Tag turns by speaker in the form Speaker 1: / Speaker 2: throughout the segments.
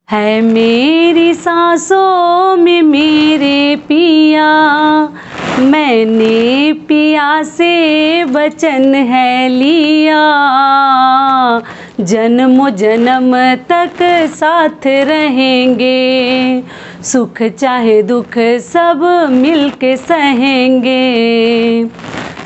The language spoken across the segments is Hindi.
Speaker 1: है मेरी सांसों में मेरे पिया, मैंने पिया से वचन है लिया, जन्म जन्म तक साथ रहेंगे, सुख चाहे दुख सब मिलके सहेंगे।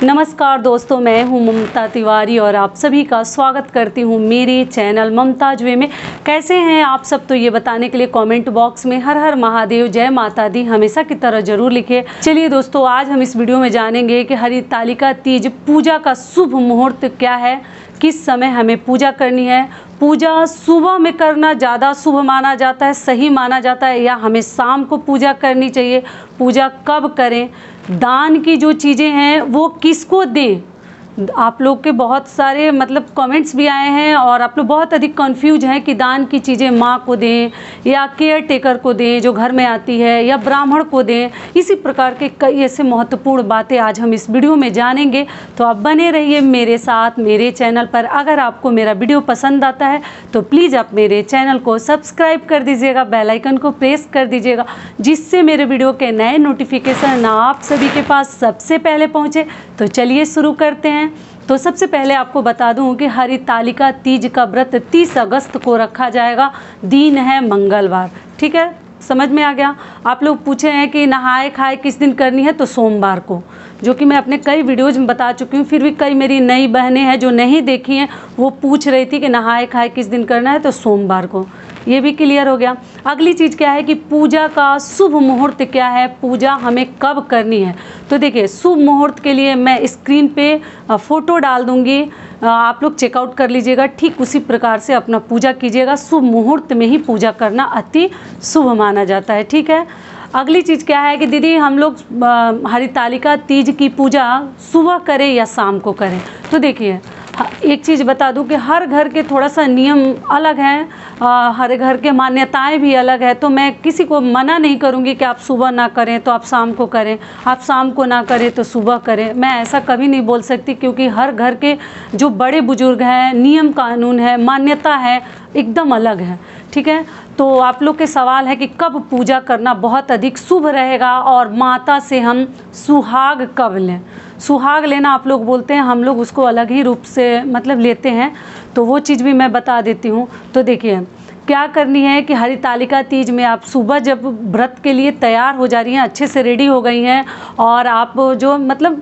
Speaker 1: नमस्कार दोस्तों, मैं हूं ममता तिवारी और आप सभी का स्वागत करती हूं मेरे चैनल ममताज वे में। कैसे हैं आप सब, तो ये बताने के लिए कमेंट बॉक्स में हर हर महादेव, जय माता दी हमेशा की तरह जरूर लिखिए। चलिए दोस्तों, आज हम इस वीडियो में जानेंगे कि हरितालिका तीज पूजा का शुभ मुहूर्त क्या है, किस समय हमें पूजा करनी है। पूजा सुबह में करना ज़्यादा शुभ माना जाता है, सही माना जाता है, या हमें शाम को पूजा करनी चाहिए। पूजा कब करें, दान की जो चीज़ें हैं वो किसको दें। आप लोग के बहुत सारे कमेंट्स भी आए हैं और आप लोग बहुत अधिक कंफ्यूज हैं कि दान की चीज़ें माँ को दें या केयर टेकर को दें जो घर में आती है, या ब्राह्मण को दें। इसी प्रकार के कई ऐसे महत्वपूर्ण बातें आज हम इस वीडियो में जानेंगे, तो आप बने रहिए मेरे साथ मेरे चैनल पर। अगर आपको मेरा वीडियो पसंद आता है तो प्लीज़ आप मेरे चैनल को सब्सक्राइब कर दीजिएगा, बेल आइकन को प्रेस कर दीजिएगा, जिससे मेरे वीडियो के नए नोटिफिकेशन आप सभी के पास सबसे पहले पहुँचे। तो चलिए शुरू करते हैं। तो सबसे पहले आपको बता दूं कि हरितालिका तीज का व्रत 30 अगस्त को रखा जाएगा। दिन है मंगलवार, ठीक है, समझ में आ गया। आप लोग पूछे हैं कि नहाए खाए किस दिन करनी है, तो सोमवार को, जो कि मैं अपने कई वीडियोज में बता चुकी हूँ। फिर भी कई मेरी नई बहनें हैं जो नहीं देखी हैं, वो पूछ रही थी कि नहाए खाए किस दिन करना है, तो सोमवार को। ये भी क्लियर हो गया। अगली चीज़ क्या है कि पूजा का शुभ मुहूर्त क्या है, पूजा हमें कब करनी है। तो देखिए, शुभ मुहूर्त के लिए मैं स्क्रीन पे फ़ोटो डाल दूँगी, आप लोग चेकआउट कर लीजिएगा। ठीक उसी प्रकार से अपना पूजा कीजिएगा। शुभ मुहूर्त में ही पूजा करना अति शुभ माना जाता है, ठीक है। अगली चीज़ क्या है कि दीदी हम लोग हरितालिका तीज की पूजा सुबह करें या शाम को करें। तो देखिए, एक चीज़ बता दूं कि हर घर के थोड़ा सा नियम अलग हैं, हर घर के मान्यताएं भी अलग है। तो मैं किसी को मना नहीं करूंगी कि आप सुबह ना करें तो आप शाम को करें, आप शाम को ना करें तो सुबह करें। मैं ऐसा कभी नहीं बोल सकती, क्योंकि हर घर के जो बड़े बुजुर्ग हैं, नियम कानून है, मान्यता है, एकदम अलग है, ठीक है। तो आप लोग के सवाल है कि कब पूजा करना बहुत अधिक शुभ रहेगा और माता से हम सुहाग कब लें। सुहाग लेना आप लोग बोलते हैं, हम लोग उसको अलग ही रूप से लेते हैं, तो वो चीज़ भी मैं बता देती हूँ। तो देखिए, क्या करनी है कि हरितालिका तीज में आप सुबह जब व्रत के लिए तैयार हो जा रही हैं, अच्छे से रेडी हो गई हैं, और आप जो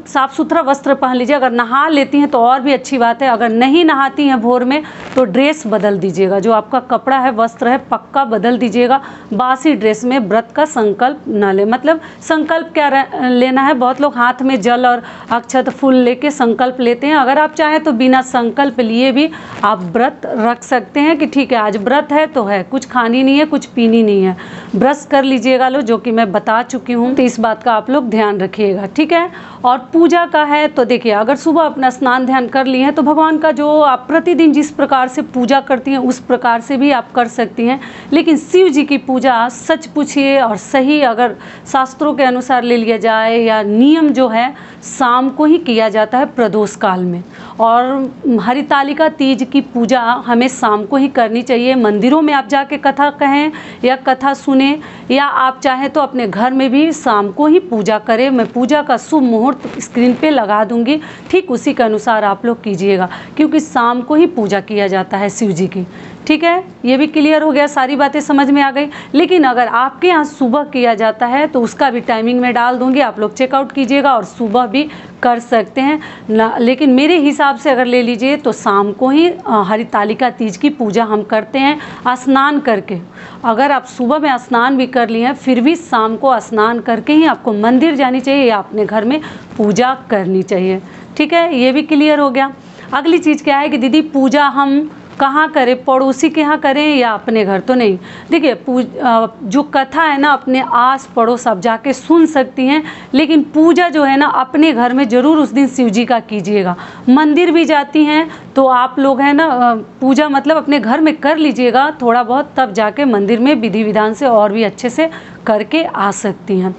Speaker 1: साफ़ सुथरा वस्त्र पहन लीजिए। अगर नहा लेती हैं तो और भी अच्छी बात है, अगर नहीं नहाती हैं भोर में तो ड्रेस बदल दीजिएगा। जो आपका कपड़ा है, वस्त्र है, पक्का बदल दीजिएगा। बासी ड्रेस में व्रत का संकल्प ना ले। संकल्प क्या लेना है, बहुत लोग हाथ में जल और अक्षत फूल लेके संकल्प लेते हैं। अगर आप चाहें तो बिना संकल्प लिए भी आप व्रत रख सकते हैं कि ठीक है, आज व्रत है तो है, कुछ खानी नहीं है, कुछ पीनी नहीं है। ब्रश कर लीजिएगा लो, जो कि मैं बता चुकी हूँ, तो इस बात का आप लोग ध्यान रखिएगा, ठीक है। और पूजा का है तो देखिए, अगर सुबह अपना स्नान ध्यान कर लिए हैं तो भगवान का जो आप प्रतिदिन जिस प्रकार से पूजा करती हैं उस प्रकार से भी आप कर सकती हैं। लेकिन शिव जी की पूजा सच पूछिए और सही अगर शास्त्रों के अनुसार ले लिया जाए, या नियम जो है शाम को ही किया जाता है प्रदोष काल में। और हरितालिका तीज की पूजा हमें शाम को ही करनी चाहिए। मंदिरों में आप जाके कथा कहें या कथा सुने, या आप चाहें तो अपने घर में भी शाम को ही पूजा करें। मैं पूजा का शुभ मुहूर्त स्क्रीन पे लगा दूंगी, ठीक उसी के अनुसार आप लोग कीजिएगा, क्योंकि शाम को ही पूजा किया जाता है शिव जी की, ठीक है। ये भी क्लियर हो गया, सारी बातें समझ में आ गई। लेकिन अगर आपके यहाँ सुबह किया जाता है तो उसका भी टाइमिंग में डाल दूंगी, आप लोग चेकआउट कीजिएगा और सुबह भी कर सकते हैं लेकिन मेरे हिसाब से अगर ले लीजिए तो शाम को ही हरितालिका तीज की पूजा हम करते हैं स्नान करके। अगर आप सुबह में स्नान भी कर लिए हैं, फिर भी शाम को स्नान करके ही आपको मंदिर जानी चाहिए या अपने घर में पूजा करनी चाहिए, ठीक है। ये भी क्लियर हो गया। अगली चीज़ क्या है कि दीदी पूजा हम कहाँ करें, पड़ोसी के यहाँ करें या अपने घर, तो नहीं। देखिए, जो कथा है ना, अपने आस पड़ोस आप जाके सुन सकती हैं, लेकिन पूजा जो है ना अपने घर में ज़रूर उस दिन शिव जी का कीजिएगा। मंदिर भी जाती हैं तो आप लोग हैं ना पूजा अपने घर में कर लीजिएगा थोड़ा बहुत, तब जाके मंदिर में विधि विधान से और भी अच्छे से करके आ सकती हैं।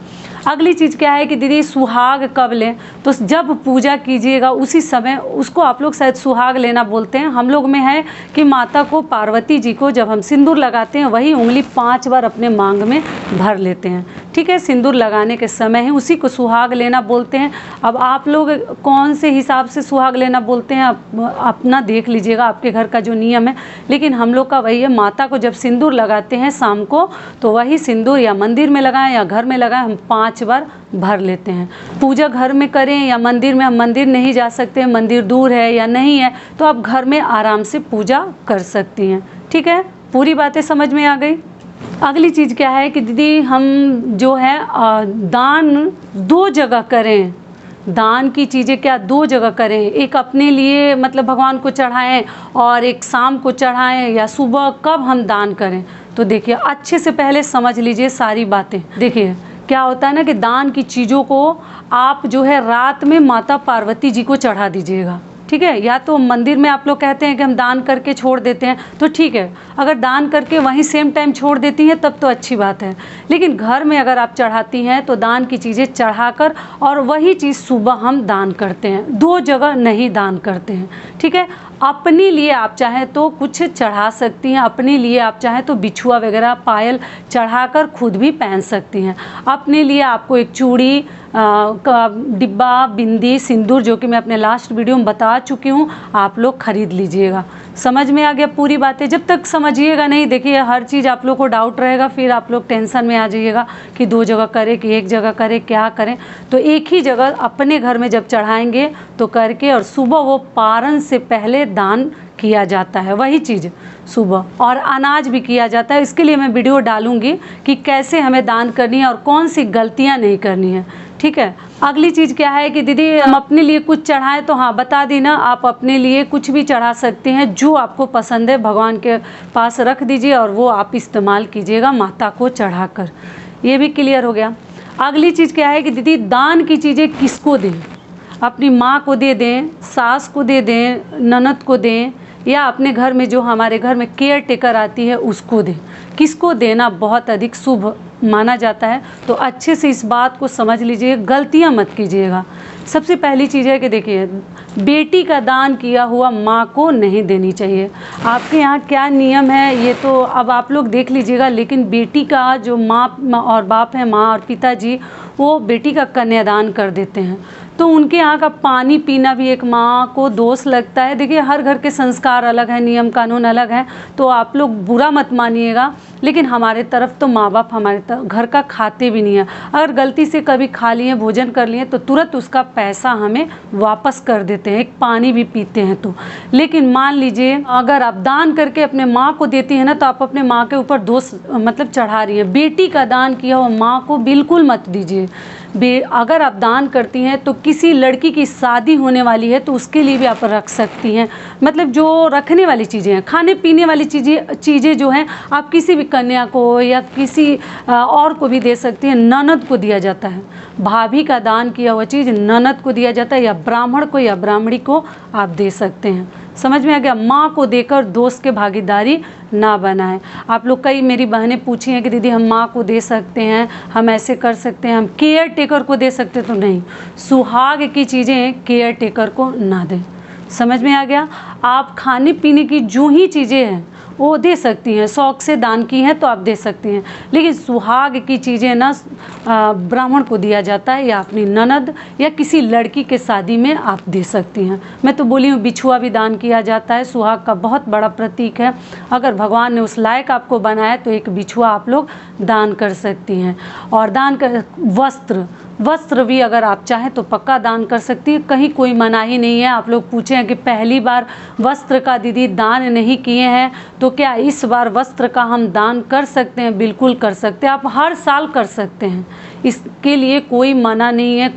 Speaker 1: अगली चीज़ क्या है कि दीदी सुहाग कब लें, तो जब पूजा कीजिएगा उसी समय, उसको आप लोग शायद सुहाग लेना बोलते हैं, हम लोग में है कि माता को, पार्वती जी को जब हम सिंदूर लगाते हैं वही उंगली 5 बार अपने मांग में भर लेते हैं, ठीक है, सिंदूर लगाने के समय है, उसी को सुहाग लेना बोलते हैं। अब आप लोग कौन से हिसाब से सुहाग लेना बोलते हैं अपना देख लीजिएगा, आपके घर का जो नियम है, लेकिन हम लोग का वही है। माता को जब सिंदूर लगाते हैं शाम को, तो वही सिंदूर या मंदिर में लगाएं या घर में लगाएं, हम 5 बार भर लेते हैं। पूजा घर में करें या मंदिर में, हम मंदिर नहीं जा सकते, मंदिर दूर है या नहीं है, तो आप घर में आराम से पूजा कर सकती हैं, ठीक है। पूरी बातें समझ में आ गई। अगली चीज़ क्या है कि दीदी हम जो है दान 2 जगह करें। दान की चीज़ें क्या 2 जगह करें, एक अपने लिए मतलब भगवान को चढ़ाएं और एक शाम को चढ़ाएं या सुबह, कब हम दान करें। तो देखिए अच्छे से पहले समझ लीजिए सारी बातें। देखिए क्या होता है ना कि दान की चीज़ों को आप जो है रात में माता पार्वती जी को चढ़ा दीजिएगा, ठीक है। या तो मंदिर में आप लोग कहते हैं कि हम दान करके छोड़ देते हैं, तो ठीक है, अगर दान करके वहीं सेम टाइम छोड़ देती हैं तब तो अच्छी बात है। लेकिन घर में अगर आप चढ़ाती हैं तो दान की चीज़ें चढ़ाकर और वही चीज़ सुबह हम दान करते हैं, 2 जगह नहीं दान करते हैं, ठीक है। अपने लिए आप चाहें तो कुछ चढ़ा सकती हैं, अपने लिए आप चाहें तो बिछुआ वगैरह पायल चढ़ाकर खुद भी पहन सकती हैं। अपने लिए आपको एक चूड़ी का डिब्बा, बिंदी, सिंदूर, जो कि मैं अपने लास्ट वीडियो में बता चुकी हूँ, आप लोग खरीद लीजिएगा। समझ में आ गया पूरी बातें। जब तक समझिएगा नहीं, देखिए हर चीज़ आप लोग को डाउट रहेगा, फिर आप लोग टेंशन में आ जाइएगा कि 2 जगह करें कि 1 जगह करें, क्या करें। तो एक ही जगह अपने घर में जब चढ़ाएंगे तो करके, और सुबह वो पारण से पहले दान किया जाता है, वही चीज़ सुबह, और अनाज भी किया जाता है। इसके लिए मैं वीडियो डालूंगी कि कैसे हमें दान करनी है और कौन सी गलतियां नहीं करनी है, ठीक है। अगली चीज़ क्या है कि दीदी हम अपने लिए कुछ चढ़ाएं, तो हाँ बता दी ना, आप अपने लिए कुछ भी चढ़ा सकते हैं, जो आपको पसंद है भगवान के पास रख दीजिए और वो आप इस्तेमाल कीजिएगा माता को चढ़ाकर। ये भी क्लियर हो गया। अगली चीज़ क्या है कि दीदी दान की चीज़ें किसको दें, अपनी माँ को दे दें, सास को दे दें, ननद को दें, या अपने घर में जो हमारे घर में केयर टेकर आती है उसको दें। किसको देना बहुत अधिक शुभ माना जाता है, तो अच्छे से इस बात को समझ लीजिए, गलतियां मत कीजिएगा। सबसे पहली चीज़ है कि देखिए बेटी का दान किया हुआ माँ को नहीं देनी चाहिए। आपके यहाँ क्या नियम है ये तो अब आप लोग देख लीजिएगा, लेकिन बेटी का जो माँ और बाप है, माँ और पिताजी, वो बेटी का कन्यादान कर देते हैं, तो उनके यहाँ का पानी पीना भी एक माँ को दोष लगता है। देखिए हर घर के संस्कार अलग है, नियम कानून अलग है, तो आप लोग बुरा मत मानिएगा, लेकिन हमारे तरफ तो माँ बाप हमारे घर का खाते भी नहीं है। अगर गलती से कभी खा लिए, भोजन कर लिए, तो तुरंत उसका पैसा हमें वापस कर देते हैं, एक पानी भी पीते हैं तो। लेकिन मान लीजिए अगर आप दान करके अपने माँ को देती हैं ना, तो आप अपने माँ के ऊपर दोष मतलब चढ़ा रही है। बेटी का दान किया हुआ माँ को बिल्कुल मत दीजिए। अगर आप दान करती हैं तो किसी लड़की की शादी होने वाली है तो उसके लिए भी आप रख सकती हैं। मतलब जो रखने वाली चीज़ें हैं, खाने पीने वाली चीज़ें जो हैं, आप किसी भी कन्या को या किसी और को भी दे सकती हैं। ननद को दिया जाता है, भाभी का दान किया हुआ चीज़ ननद को दिया जाता है, या ब्राह्मण को या ब्राह्मणी को आप दे सकते हैं। समझ में आ गया। माँ को देकर दोस्त के भागीदारी ना बनाएं। आप लोग कई मेरी बहनें पूछी हैं कि दीदी हम माँ को दे सकते हैं, हम ऐसे कर सकते हैं, हम केयर टेकर को दे सकते, तो नहीं, सुहाग की चीज़ें केयर टेकर को ना दें। समझ में आ गया। आप खाने पीने की जो ही चीज़ें हैं वो दे सकती हैं, शौक़ से दान की हैं तो आप दे सकती हैं, लेकिन सुहाग की चीज़ें ना ब्राह्मण को दिया जाता है, या अपनी ननद या किसी लड़की के शादी में आप दे सकती हैं। मैं तो बोली हूँ बिछुआ भी दान किया जाता है, सुहाग का बहुत बड़ा प्रतीक है। अगर भगवान ने उस लायक आपको बनाया तो एक बिछुआ आप लोग दान कर सकती हैं। और दान कर वस्त्र भी अगर आप चाहें तो पक्का दान कर सकती है, कहीं कोई मनाही नहीं है। आप लोग पूछे हैं कि पहली बार वस्त्र का दीदी दान नहीं किए हैं, तो क्या इस बार वस्त्र का हम दान कर सकते हैं? बिल्कुल कर सकते हैं, आप हर साल कर सकते हैं, इसके लिए कोई मना नहीं है।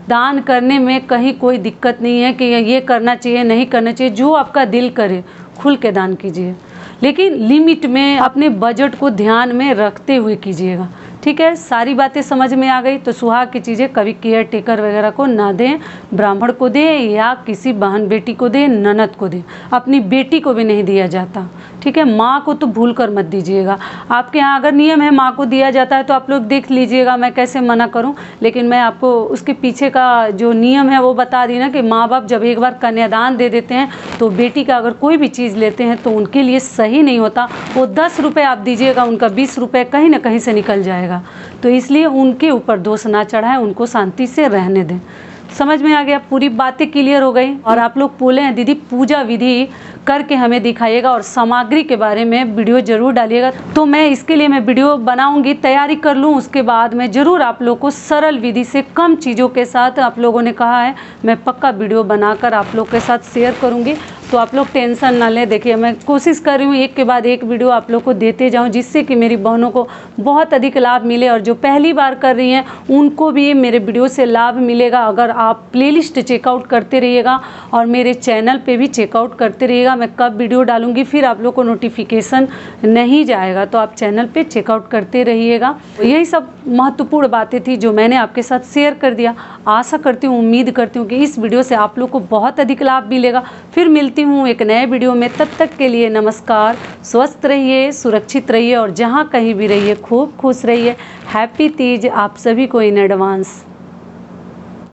Speaker 1: दान करने में कहीं कोई दिक्कत नहीं है कि ये करना चाहिए नहीं करना चाहिए, जो आपका दिल करे खुल के दान कीजिए, लेकिन लिमिट में अपने बजट को ध्यान में रखते हुए कीजिएगा। ठीक है, सारी बातें समझ में आ गई। तो सुहाग की चीज़ें कभी केयर टेकर वगैरह को ना दें, ब्राह्मण को दें या किसी बहन बेटी को दें, ननद को दें, अपनी बेटी को भी नहीं दिया जाता। ठीक है। माँ को तो भूल कर मत दीजिएगा। आपके यहाँ अगर नियम है माँ को दिया जाता है तो आप लोग देख लीजिएगा, मैं कैसे मना करूँ, लेकिन मैं आपको उसके पीछे का जो नियम है वो बता दी ना कि माँ बाप जब एक बार कन्यादान दे देते हैं तो बेटी का अगर कोई भी चीज़ लेते हैं तो उनके लिए सही नहीं होता। वो 10 रुपये आप दीजिएगा, उनका 20 रुपये कहीं ना कहीं से निकल जाएगा। तो इसलिए उनके ऊपर दोष ना चढ़ाएं, उनको शांति से रहने दें। समझ में आ गया? पूरी बातें क्लियर हो गई। और आप लोग बोले हैं दीदी पूजा विधि करके हमें दिखाइएगा और सामग्री के बारे में वीडियो जरूर डालिएगा। तो मैं इसके लिए मैं वीडियो बनाऊंगी, तैयारी कर लूँ, उसके बाद मैं ज़रूर आप लोग को सरल विधि से कम चीज़ों के साथ, आप लोगों ने कहा है, मैं पक्का वीडियो बनाकर आप लोग के साथ शेयर करूँगी। तो आप लोग टेंशन ना लें। देखिए मैं कोशिश कर रही हूँ एक के बाद एक वीडियो आप लोग को देते जाऊँ, जिससे कि मेरी बहनों को बहुत अधिक लाभ मिले और जो पहली बार कर रही हैं उनको भी मेरे वीडियो से लाभ मिलेगा। अगर आप प्लेलिस्ट चेकआउट करते रहिएगा और मेरे चैनल पे भी चेकआउट करते रहिएगा, मैं कब वीडियो डालूंगी फिर आप लोग को नोटिफिकेशन नहीं जाएगा, तो आप चैनल पे चेकआउट करते रहिएगा। यही सब महत्वपूर्ण बातें थी जो मैंने आपके साथ शेयर कर दिया। आशा करती हूँ, उम्मीद करती हूँ कि इस वीडियो से आप लोग को बहुत अधिक लाभ मिलेगा। फिर मिलती हूँ एक नए वीडियो में, तब तक के लिए नमस्कार। स्वस्थ रहिए, सुरक्षित रहिए और जहाँ कहीं भी रहिए खूब खुश रहिए। हैप्पी तीज आप सभी को इन एडवांस।